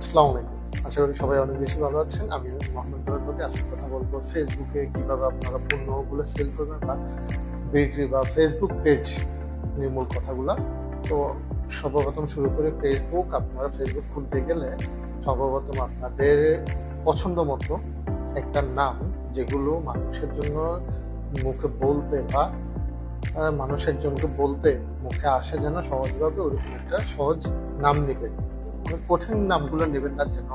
আসসালামু আলাইকুম। আশা করি সবাই অনেক বেশি ভালো আছেন। আমি মোহাম্মদ নুরুল নবী। আজকে কথা বলবো ফেসবুকে কিভাবে আপনারা পণ্যগুলো সেল করবেন বা বিক্রি বা ফেসবুক পেজ নিয়ে মূল কথাগুলা। তো সর্বপ্রথম শুরু করে আপনারা ফেসবুক খুলতে গেলে সর্বপ্রথম আপনাদের পছন্দ মতো একটা নাম, যেগুলো মানুষের জন্য মুখে বলতে বা মানুষের জনকে বলতে মুখে আসে যেন সহজভাবে, ওরকম একটা সহজ নাম নেবেন। কঠিন নামগুলো নেবেন না, যেন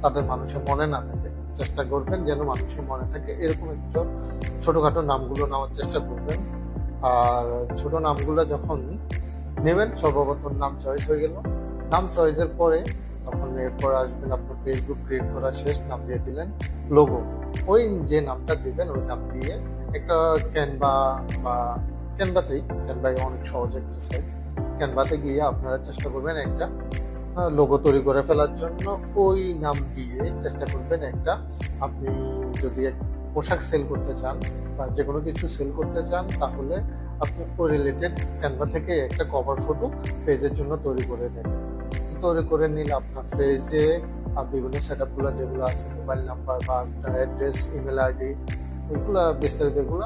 তাদের মানুষের মনে না থাকে। চেষ্টা করবেন যেন মানুষের মনে থাকে এরকম একটা ছোটখাটো নামগুলো নেওয়ার চেষ্টা করবেন। আর ছোট নামগুলো যখন নেবেন, সর্বপ্রথম নাম চয়েস হয়ে গেল। নাম চয়েসের পরে তখন এরপর আসবেন আপনার ফেসবুক ক্রিয়েট করা শেষ, নাম দিয়ে দিলেন লোগো। ওই যে নামটা দিবেন ওই নাম দিয়ে একটা ক্যানভা বা ক্যানভাই অনেক সহজ একটা সাইট। ক্যানভাতে গিয়ে আপনারা চেষ্টা করবেন একটা লোগো তৈরি করে ফেলার জন্য। ওই নাম দিয়ে চেষ্টা করবেন একটা, আপনি যদি পোশাক সেল করতে চান বা যে কোনো কিছু সেল করতে চান, তাহলে আপনি ওই রিলেটেড ক্যানভা থেকে একটা কভার ফটো পেজের জন্য তৈরি করে নেবেন। তৈরি করে নিলে আপনার পেজে বিভিন্ন সেট আপগুলো যেগুলো আছে, মোবাইল নাম্বার বা আপনার অ্যাড্রেস, ইমেল আইডি, এগুলো বিস্তারিত এগুলো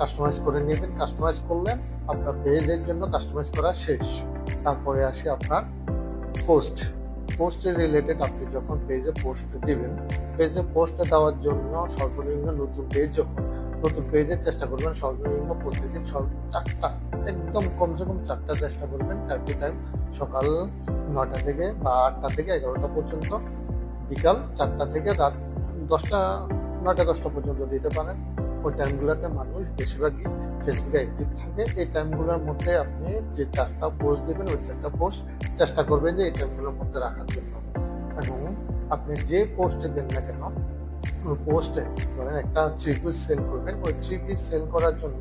কাস্টমাইজ করে নেবেন। কাস্টমাইজ করলেন, আপনার পেজের জন্য কাস্টমাইজ করা শেষ। তারপরে আসি আপনার পোস্টের রিলেটেড। আপনি যখন পেজে পোস্ট দিবেন, পেজে পোস্ট দেওয়ার জন্য সর্বনিম্ন নতুন পেজে চেষ্টা করবেন সর্বনিম্ন প্রতিদিন চারটা, একদম কমসে কম চারটা চেষ্টা করবেন। টাইম টু টাইম সকাল 9টা থেকে বা 8টা থেকে 11টা পর্যন্ত, বিকাল 4টা থেকে রাত 10টা, 9টা-10টা পর্যন্ত দিতে পারেন। ওই টাইমগুলোতে মানুষ বেশিরভাগই ফেসবুকে অ্যাক্টিভ থাকে। এই টাইমগুলোর মধ্যে আপনি যে 4টা পোস্ট দেবেন, ওই 4টা পোস্ট চেষ্টা করবেন যে এই টাইমগুলোর মধ্যে রাখার জন্য। এবং আপনি যে পোস্টে দেন না কেন, ওই পোস্টে ধরেন একটা 3 পিস সেল করবেন। ওই 3 পিস সেল করার জন্য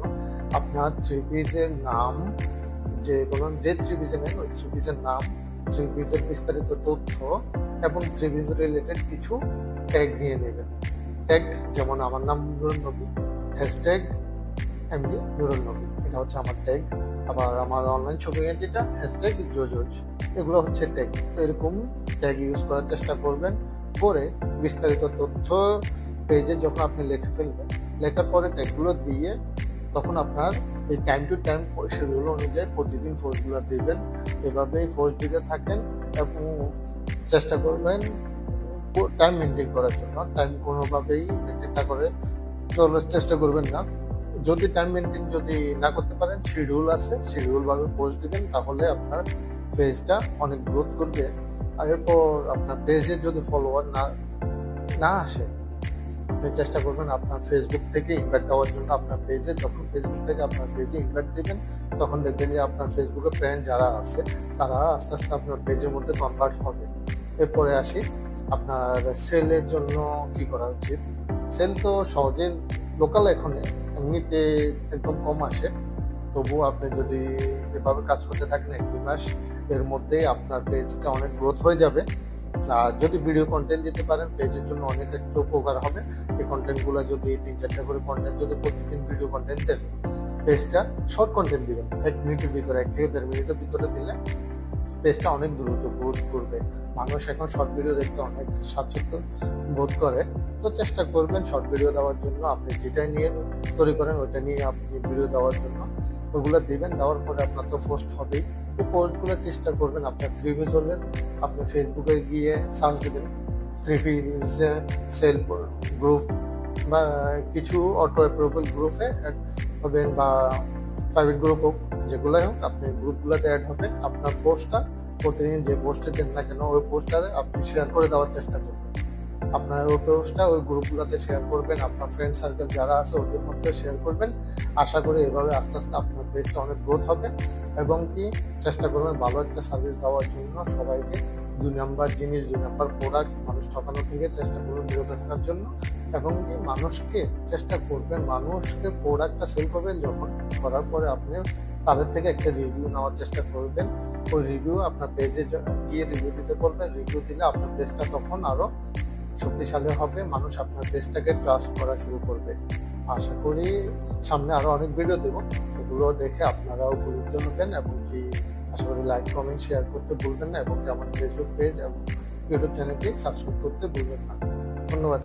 আপনার 3 পিসের নাম, যে বলুন যে 3 পিসে নেন ওই 3 পিসের নাম, 3 পিসের বিস্তারিত তথ্য এবং 3 পিস রিলেটেড কিছু ট্যাগ নিয়ে নেবেন। ট্যাগ যেমন আমার নাম নুরুল নবী, হ্যাশট্যাগ এমডি নুরুল নবী, এটা হচ্ছে আমার ট্যাগ। আবার আমার অনলাইন শপিং এর যেটা হ্যাশট্যাগ জোজোজ, এগুলো হচ্ছে ট্যাগ। এরকম ট্যাগ ইউজ করার চেষ্টা করবেন। পরে বিস্তারিত তথ্য পেজে যখন আপনি লিখে ফেলবেন, লেখার পরে ট্যাগগুলো দিয়ে তখন আপনার এই টাইম টু টাইম শিডিউল অনুযায়ী প্রতিদিন ফোর্সগুলো দিবেন। এভাবেই ফোর্স দিতে থাকেন এবং চেষ্টা করবেন টাইম মেনটেন করার জন্য। টাইম কোনোভাবেই মেনটেন না করে চলার চেষ্টা করবেন না। যদি টাইম মেনটেন যদি না করতে পারেন, শিডিউল আছে, শিডিউল ভাবে পোস্ট দিবেন, তাহলে আপনার পেজটা অনেক গ্রোথ করবে। আর এরপর আপনার পেজে যদি ফলোয়ার না আসে, আপনি চেষ্টা করবেন আপনার ফেসবুক থেকে ইনভাইট দেওয়ার জন্য। আপনার পেজে যখন ফেসবুক থেকে আপনার পেজে ইনভাইট দিবেন, তখন দেখবেন যে আপনার ফেসবুকে ফ্রেন্ড যারা আছে তারা আস্তে আস্তে আপনার পেজের মধ্যে কনভার্ট হবে। এরপরে আসি আপনার সেলের জন্য কি করা উচিত। সেল তো সহজে লোকাল এখন এমনিতে একদম কম আসে, তবুও আপনি যদি এভাবে কাজ করতে থাকেন 1-2 মাস, এর মধ্যেই আপনার পেজটা অনেক গ্রোথ হয়ে যাবে। আর যদি ভিডিও কন্টেন্ট দিতে পারেন, পেজের জন্য অনেক একটু উপকার হবে। এই কন্টেন্টগুলো যদি 3-4টা করে কন্টেন্ট যদি প্রতিদিন ভিডিও কন্টেন্ট দেন, পেজটা শর্ট কন্টেন্ট দিবেন 1 মিনিটের ভিতরে, 1 থেকে 1.5 মিনিটের ভিতরে দিলে পেজটা অনেক দ্রুত গ্রোথ করবে। মানুষ এখন শর্ট ভিডিও দেখতে অনেক স্বাচ্ছন্দ্য বোধ করে। তো চেষ্টা করবেন শর্ট ভিডিও দেওয়ার জন্য। আপনি যেটা নিয়ে তৈরি করেন ওইটা নিয়ে আপনি ভিডিও দেওয়ার জন্য ওগুলো দিবেন। দেওয়ার পরে আপনার তো পোস্ট হবেই। এই পোস্টগুলো চেষ্টা করবেন আপনার 3 পিস হলে আপনি ফেসবুকে গিয়ে সার্চ দেবেন 3 পিস সেল গ্রুপ বা কিছু অটো অ্যাপ্রুভেল গ্রুপে অ্যাড হবেন বা প্রাইভেট গ্রুপ হোক, যেগুলোই হোক, আপনি গ্রুপগুলোতে অ্যাড হবেন। আপনার পোস্টটা প্রতিদিন যে পোস্টে দেন না কেন, ওই পোস্টটা আপনি শেয়ার করে দেওয়ার চেষ্টা করবেন। আপনার ওই পোস্টটা ওই গ্রুপগুলোতে শেয়ার করবেন, আপনার ফ্রেন্ড সার্কেল যারা আছে ওদের মধ্যে শেয়ার করবেন। আশা করি এভাবে আস্তে আস্তে আপনার পেজটা অনেক গ্রোথ হবে এবং কি চেষ্টা করবেন ভালো একটা সার্ভিস দেওয়ার জন্য সবাইকে। 2 নাম্বার জিনিস, 2 নাম্বার প্রোডাক্ট, মানুষ ঠকানো থেকে চেষ্টা করবেন বিরত থাকার জন্য। এবং কি মানুষকে চেষ্টা করবেন, মানুষকে প্রোডাক্টটা সেল করবেন যখন, করার পরে আপনি তাদের থেকে একটা রিভিউ নেওয়ার চেষ্টা করবেন। ওই রিভিউ আপনার পেজে গিয়ে রিভিউ দিতে বলবেন। রিভিউ দিলে আপনার পেজটা তখন আরো শক্তিশালী হবে, মানুষ আপনার পেজটাকে ট্রাস্ট করা শুরু করবে। আশা করি সামনে আরো অনেক ভিডিও দেবো, সেগুলো দেখে আপনারাও উপকৃত হবেন এবং কি আশা করি লাইক, কমেন্ট, শেয়ার করতে ভুলবেন না এবং কি আমার ফেসবুক পেজ এবং ইউটিউব চ্যানেলটি সাবস্ক্রাইব করতে ভুলবেন না। ধন্যবাদ।